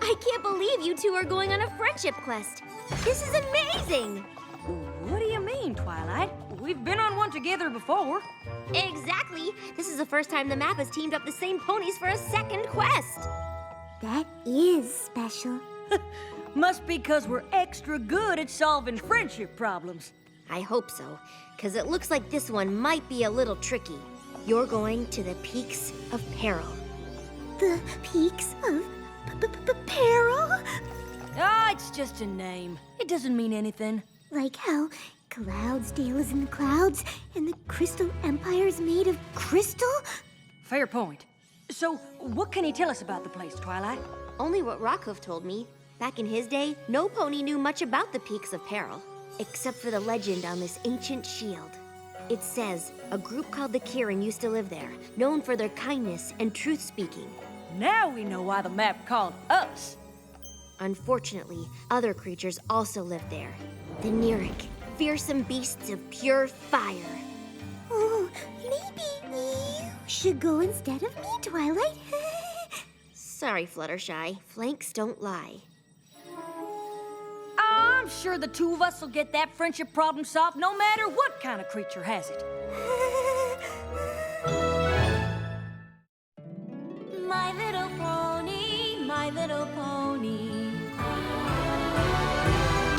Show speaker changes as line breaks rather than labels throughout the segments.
I can't believe you two are going on a friendship quest. This is amazing!
What do you mean, Twilight? We've been on one together before.
Exactly. This is the first time the map has teamed up the same ponies for a second quest.
That is special.
Must be 'cause we're extra good at solving friendship problems.
I hope so, because it looks like this one might be a little tricky. You're going to the Peaks of Peril.
The Peaks of Peril?
Ah, it's just a name. It doesn't mean anything.
Like how Cloudsdale is in the clouds and the Crystal Empire is made of crystal?
Fair point. So, what can you tell us about the place, Twilight?
Only what Rockhoof told me. Back in his day, no pony knew much about the Peaks of Peril, except for the legend on this ancient shield. It says a group called the Kirin used to live there, known for their kindness and truth-speaking.
Now we know why the map called us.
Unfortunately, other creatures also lived there. The Nirik, fearsome beasts of pure fire.
Oh, maybe you should go instead of me, Twilight.
Sorry, Fluttershy. Flanks don't lie.
I'm sure the two of us will get that friendship problem solved no matter what kind of creature has it.
My little pony, my little pony.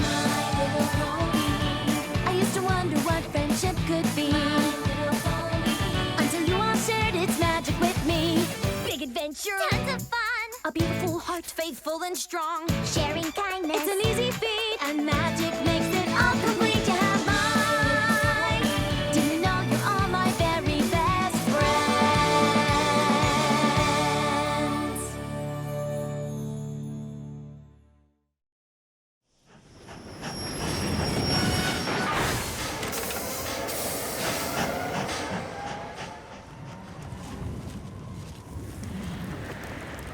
My little pony. I used to wonder what friendship could be. My little pony. Until you all shared its magic with me. Big adventure. Tons of fun. A beautiful heart, faithful and strong. Sharing kindness. It's an easy feat. And magic makes it all complete. You have mine. Do you know you're all my very best friends?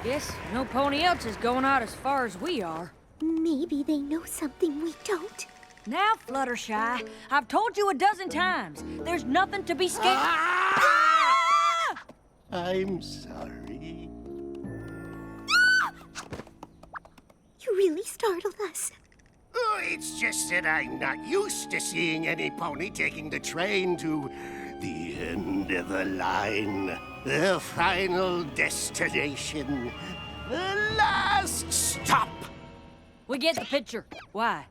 Guess no pony else is going out as far as we are.
Maybe they know something we don't.
Now, Fluttershy, I've told you a dozen times, there's nothing to be scared.
I'm sorry.
You really startled us.
Oh, it's just that I'm not used to seeing any pony taking the train to the end of the line. The final destination. The last stop.
We get the picture. Why?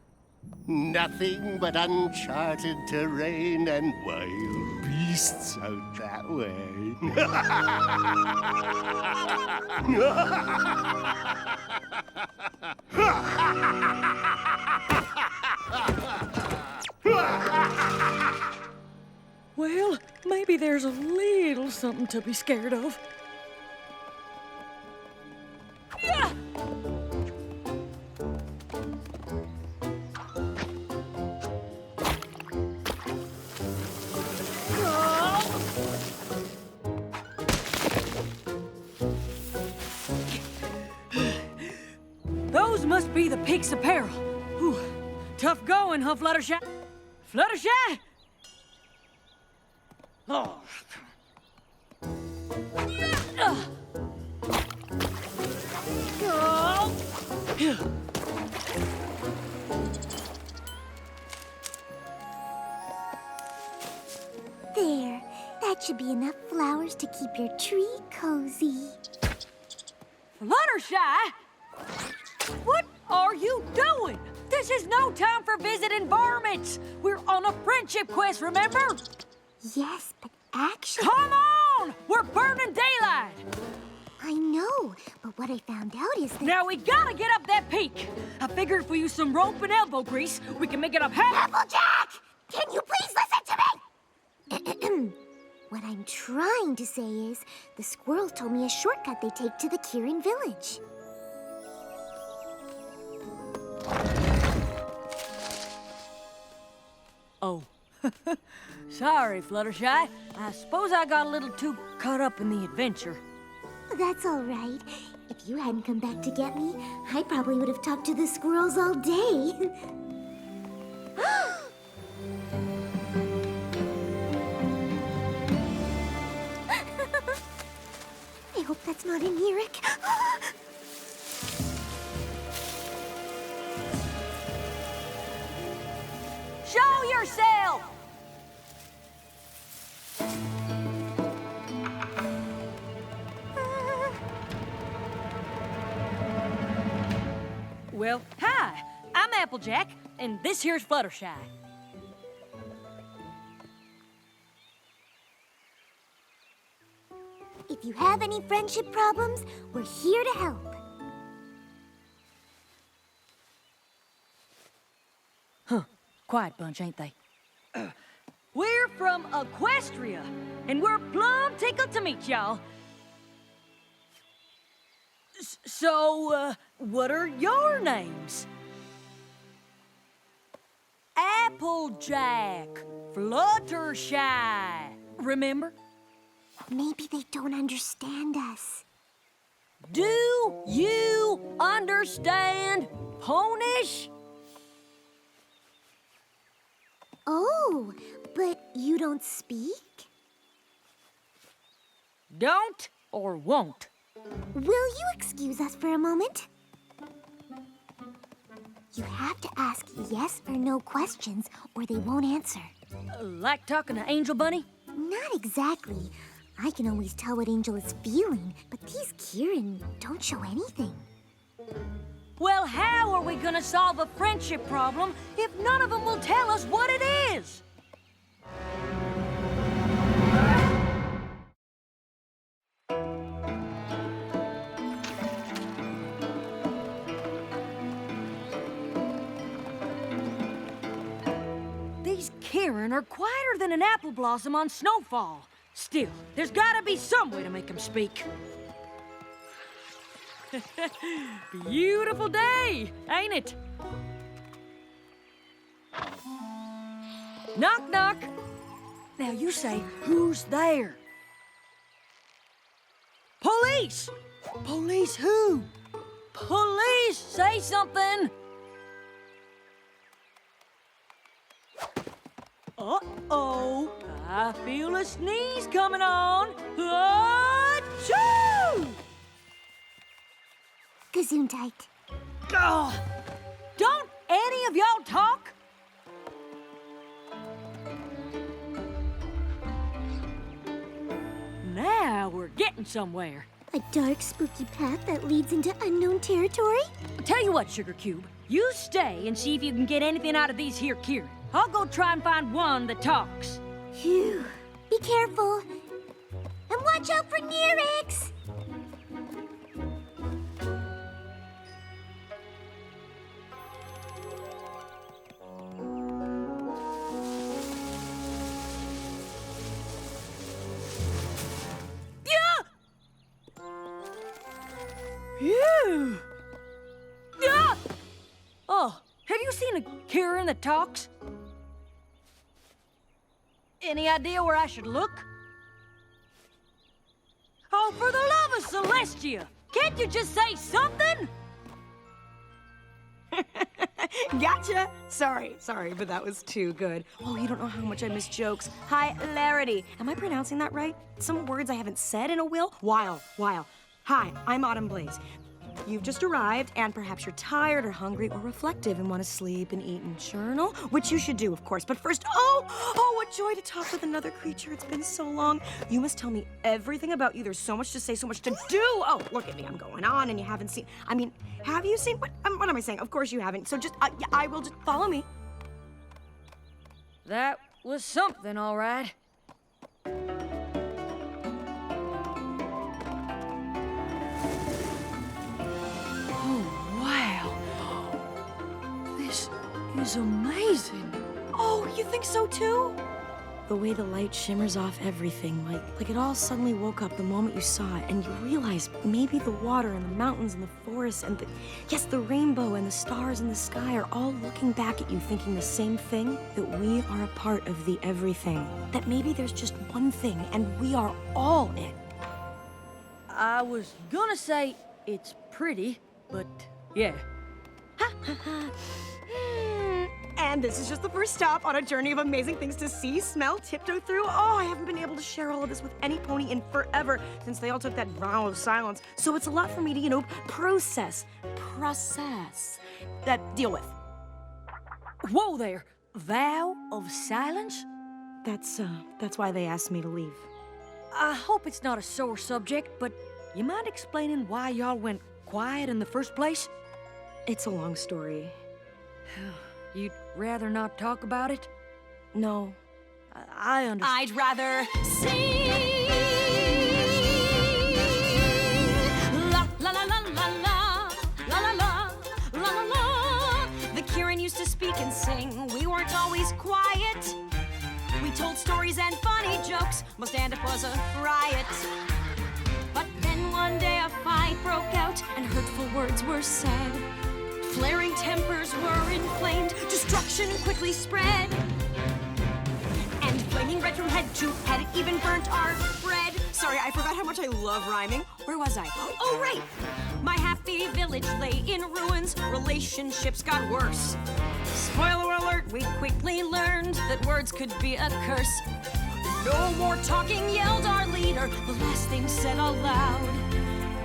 Nothing but uncharted terrain and wild beasts out that way.
Well, maybe there's a little something to be scared of. Yeah! Those must be the Peaks of Peril. Whew. Tough going, huh, Fluttershy? Fluttershy? Oh.
There. That should be enough flowers to keep your tree cozy.
Fluttershy? What are you doing? This is no time for visiting varmints. We're on a friendship quest, remember?
Yes, but actually...
Come on! We're burning daylight!
I know, but what I found out is that...
Now we gotta get up that peak. I figured if we use some rope and elbow grease, we can make it up half...
Applejack! Can you please listen to me? What I'm trying to say is, the squirrels told me a shortcut they take to the Kirin village.
Oh. Sorry, Fluttershy. I suppose I got a little too caught up in the adventure.
That's all right. If you hadn't come back to get me, I probably would have talked to the squirrels all day. I hope that's not an Nirik.
yourself! Well, hi, I'm Applejack, and this here's Fluttershy.
If you have any friendship problems, we're here to help.
Quiet bunch, ain't they? We're from Equestria, and we're plumb tickled to meet y'all. So, what are your names? Applejack, Fluttershy. Remember?
Maybe they don't understand us.
Do you understand Ponies?
Oh, but you don't speak?
Don't or won't?
Will you excuse us for a moment? You have to ask yes or no questions, or they won't answer.
Like talking to Angel Bunny?
Not exactly. I can always tell what Angel is feeling, but these Kirin don't show anything.
Well, how are we gonna solve a friendship problem if none of them will tell us what it is? These Kirin are quieter than an apple blossom on snowfall. Still, there's gotta be some way to make them speak. Beautiful day, ain't it? Knock, knock. Now you say, who's there? Police! Police who? Police, say something! Uh-oh, I feel a sneeze coming on. Achoo!
Gesundheit.
Oh, don't any of y'all talk? Now we're getting somewhere.
A dark, spooky path that leads into unknown territory?
Tell you what, Sugar Cube, you stay and see if you can get anything out of these here Kirin. I'll go try and find one that talks.
Phew. Be careful. And watch out for Nerix!
Phew! Yeah! Oh, have you seen a Kirin that talks? Any idea where I should look? Oh, for the love of Celestia! Can't you just say something?
Gotcha! Sorry, but that was too good. Oh, you don't know how much I miss jokes. Hi, Rarity. Am I pronouncing that right? Some words I haven't said in a while. Hi, I'm Autumn Blaze. You've just arrived, and perhaps you're tired or hungry or reflective and want to sleep and eat and journal, which you should do, of course. But first, oh, what joy to talk with another creature. It's been so long. You must tell me everything about you. There's so much to say, so much to do. Oh, look at me. I'm going on, and you haven't seen... I mean, have you seen... What am I saying? Of course you haven't. So just... I will just... Follow me.
That was something, all right. Is amazing.
Oh, you think so too? The way the light shimmers off everything, like it all suddenly woke up the moment you saw it, and you realize maybe the water and the mountains and the forests and the rainbow and the stars in the sky are all looking back at you thinking the same thing, that we are a part of the everything. That maybe there's just one thing and we are all it.
I was gonna say it's pretty, but yeah.
And this is just the first stop on a journey of amazing things to see, smell, tiptoe through. Oh, I haven't been able to share all of this with any pony in forever since they all took that vow of silence. So it's a lot for me to, process, that deal with.
Whoa there! Vow of silence?
That's why they asked me to leave.
I hope it's not a sore subject, but you mind explaining why y'all went quiet in the first place?
It's a long story.
You'd rather not talk about it?
No.
I understand.
I'd rather sing. La la la la la la la la la la la la. The Kirin used to speak and sing. We weren't always quiet. We told stories and funny jokes. Most stand-up was a riot. But then one day a fight broke out and hurtful words were said. Flaring tempers were inflamed. Destruction quickly spread. And flaming red from head to head, it even burnt our bread.
Sorry, I forgot how much I love rhyming. Where was I?
Oh, right! My happy village lay in ruins. Relationships got worse. Spoiler alert, we quickly learned that words could be a curse. No more talking, yelled our leader, the last thing said aloud.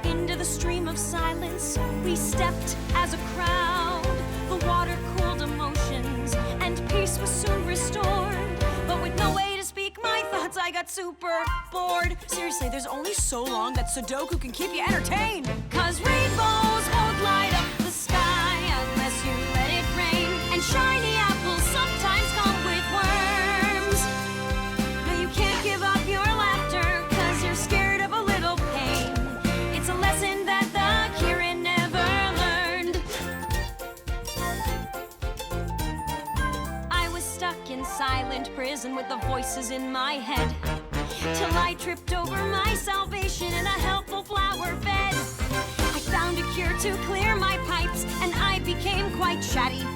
Into the stream of silence, we stepped as a crowd. The water cooled emotions, and peace was soon restored. But with no way to speak my thoughts, I got super bored. Seriously, there's only so long that Sudoku can keep you entertained. 'Cause rainbows won't light up the sky unless you let it rain. And shiny apples sometimes come with worms. No, you can't give up your laughter 'cause you're scared of a little pain. It's a lesson that the Kirin never learned. I was stuck in silent prison with the voices in my head, till I tripped over my salvation in a helpful flower bed. I found a cure to clear my pipes, and I became quite chatty.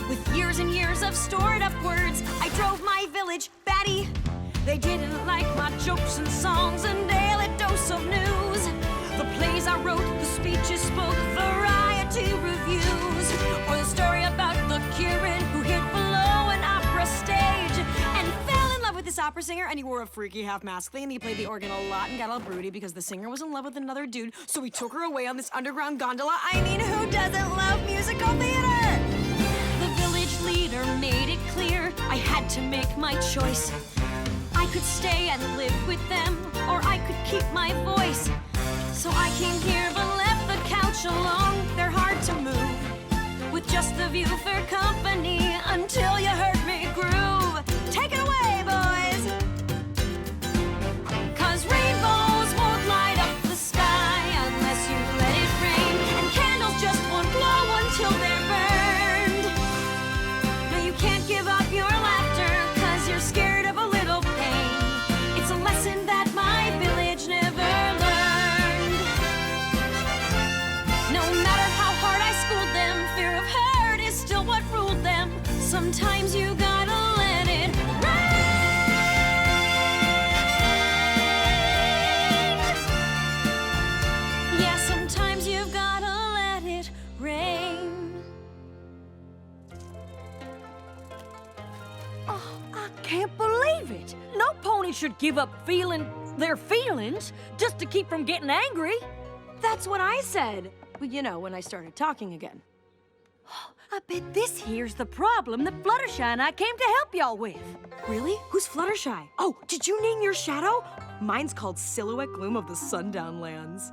With years and years of stored up words, I drove my village batty. They didn't like my jokes and songs and daily dose of news. The plays I wrote, the speeches spoke, variety reviews. Or the story about the Kirin who hid below an opera stage and fell in love with this opera singer, and he wore a freaky half mask thing, and he played the organ a lot and got all broody because the singer was in love with another dude, so he took her away on this underground gondola. I mean, who doesn't love musical theater? The village leader made it clear I had to make my choice. I could stay and live with them, or I could keep my voice. So I came here but left the couch alone. They're hard to move, with just the view for company, until you heard me groove. Take it away, boys! 'Cause rainbows won't light up the sky unless you let it rain. And candles just won't glow until they're burned. No, you can't give up your laughter 'cause you're scared of a little pain. It's a lesson that my village never learned. No matter how hard I schooled them, fear of hurt is still what ruled them. Sometimes you gotta let it rain. Yeah, sometimes you've gotta let it rain.
Oh, I can't believe it. No pony should give up feeling their feelings just to keep from getting angry.
That's what I said. Well, you know, when I started talking again.
I bet this here's the problem that Fluttershy and I came to help y'all with.
Really? Who's Fluttershy? Oh, did you name your shadow? Mine's called Silhouette Gloom of the Sundown Lands.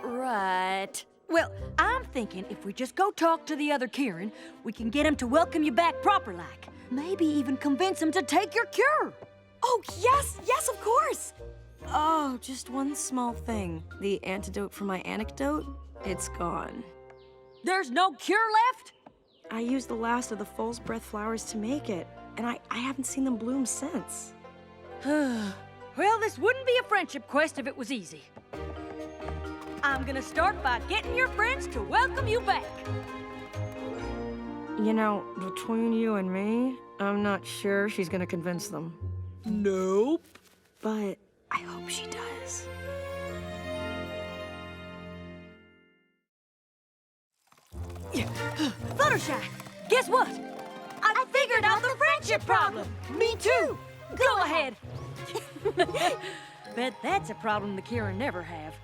Right. Well, I'm thinking if we just go talk to the other Kirin, we can get him to welcome you back proper-like. Maybe even convince him to take your cure.
Oh, yes, of course. Oh, just one small thing. The antidote for my anecdote, it's gone.
There's no cure left?
I used the last of the false breath flowers to make it, and I haven't seen them bloom since.
Well, this wouldn't be a friendship quest if it was easy. I'm gonna start by getting your friends to welcome you back.
You know, between you and me, I'm not sure she's gonna convince them.
Nope.
But I hope she does.
Fluttershy, guess what? I figured out the friendship problem. Me too. Go ahead. Bet that's a problem the Kirin never have.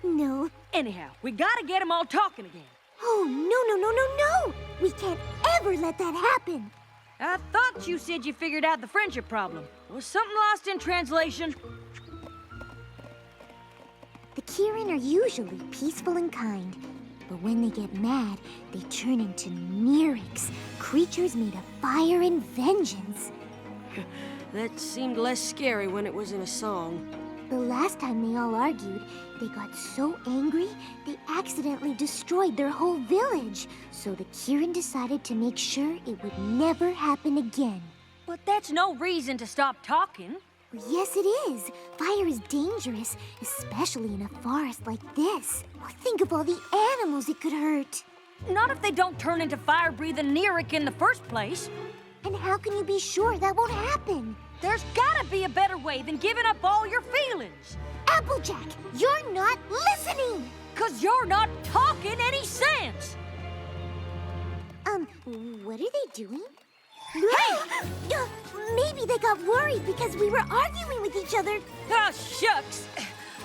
No.
Anyhow, we gotta get them all talking again.
Oh, no. We can't ever let that happen.
I thought you said you figured out the friendship problem. Was something lost in translation?
The Kirin are usually peaceful and kind, but when they get mad, they turn into Nerics, creatures made of fire and vengeance.
That seemed less scary when it was in a song.
The last time they all argued, they got so angry, they accidentally destroyed their whole village. So the Kirin decided to make sure it would never happen again.
But that's no reason to stop talking.
Well, yes, it is. Fire is dangerous, especially in a forest like this. Well, think of all the animals it could hurt.
Not if they don't turn into fire-breathing Neric in the first place.
And how can you be sure that won't happen?
There's gotta be a better way than giving up all your feelings.
Applejack, you're not listening!
'Cause you're not talking any sense.
What are they doing? Hey! Maybe they got worried because we were arguing with each other.
Ah, shucks.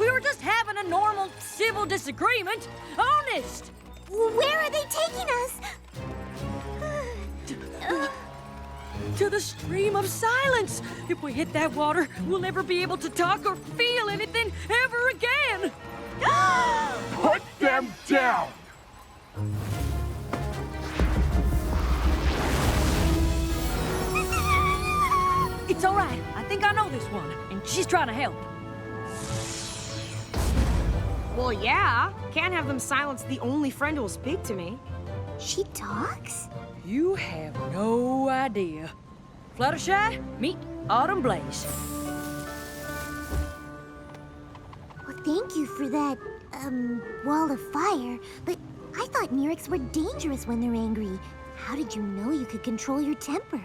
We were just having a normal civil disagreement. Honest.
Where are they taking us?
To the stream of silence. If we hit that water, we'll never be able to talk or feel anything ever again.
Put them down!
It's all right. I think I know this one, and she's trying to help.
Well, yeah. Can't have them silence the only friend who'll speak to me.
She talks?
You have no idea. Fluttershy, meet Autumn Blaze.
Well, thank you for that, wall of fire. But I thought Nerics were dangerous when they're angry. How did you know you could control your temper?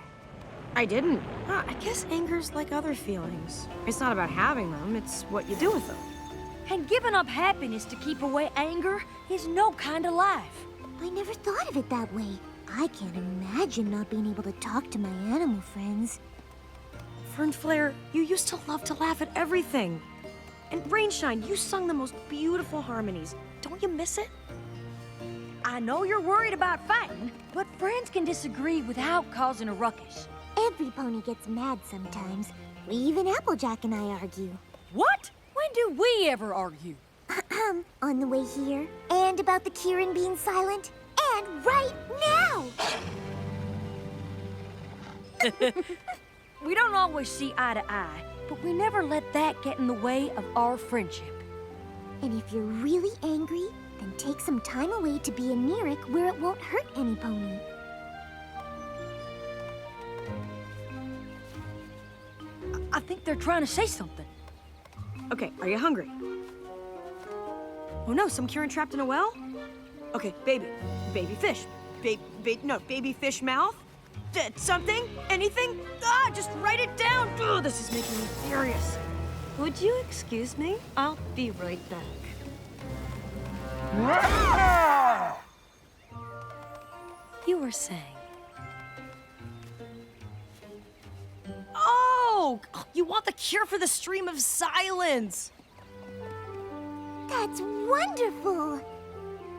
I didn't. I guess anger's like other feelings. It's not about having them, it's what you do with them.
And giving up happiness to keep away anger is no kind of life.
I never thought of it that way. I can't imagine not being able to talk to my animal friends.
Fern Flare, you used to love to laugh at everything. And Rainshine, you sung the most beautiful harmonies. Don't you miss it?
I know you're worried about fighting, but friends can disagree without causing a ruckus.
Every pony gets mad sometimes. Even Applejack and I argue.
What? When do we ever argue?
On the way here, and about the Kirin being silent, and right now!
We don't always see eye to eye, but we never let that get in the way of our friendship.
And if you're really angry, then take some time away to be a Neric where it won't hurt any pony.
I think they're trying to say something.
Okay, are you hungry? Oh no, some Kirin trapped in a well? Okay, baby fish. Baby fish mouth? Something? Anything? Just write it down! Ugh, this is making me furious. Would you excuse me? I'll be right back. You were saying... Oh! You want the cure for the stream of silence!
That's wonderful!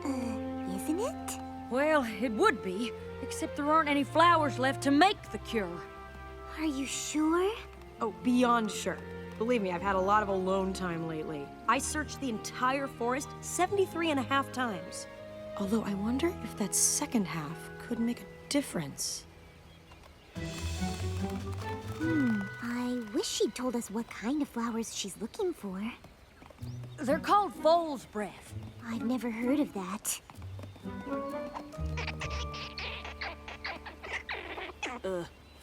Isn't it?
Well, it would be, except there aren't any flowers left to make the cure.
Are you sure?
Oh, beyond sure. Believe me, I've had a lot of alone time lately. I searched the entire forest 73.5 times. Although I wonder if that second half could make a difference.
I wish she'd told us what kind of flowers she's looking for.
They're called foal's breath.
I've never heard of that.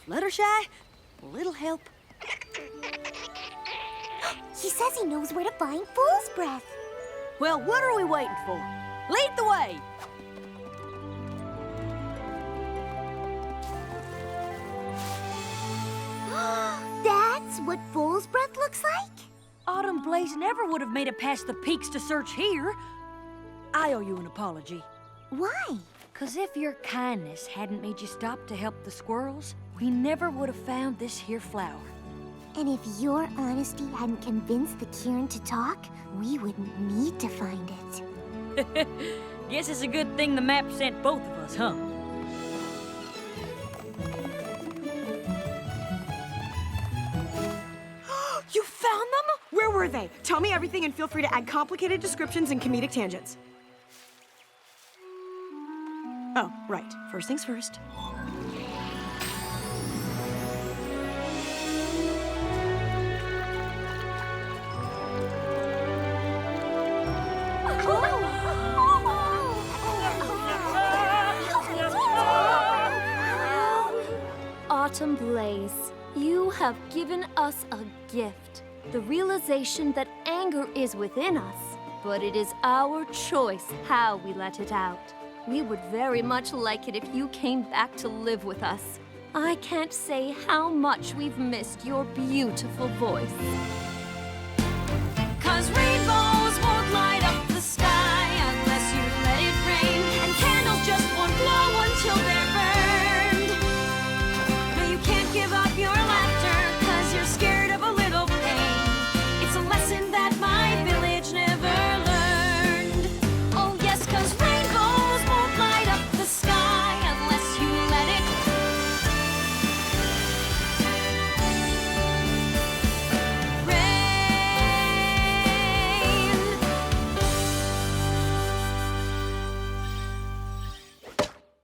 Fluttershy? A little help?
He says he knows where to find fool's breath.
Well, what are we waiting for? Lead the way!
That's what fool's breath looks like?
Autumn Blaze never would have made it past the peaks to search here. I owe you an apology.
Why?
'Cause if your kindness hadn't made you stop to help the squirrels, we never would have found this here flower.
And if your honesty hadn't convinced the Kirin to talk, we wouldn't need to find it.
Guess it's a good thing the map sent both of us, huh?
were they? Tell me everything and feel free to add complicated descriptions and comedic tangents. Oh, right. First things first.
Autumn Blaze, you have given us a gift. The realization that anger is within us, but it is our choice how we let it out. We would very much like it if you came back to live with us. I can't say how much we've missed your beautiful voice.
'Cause we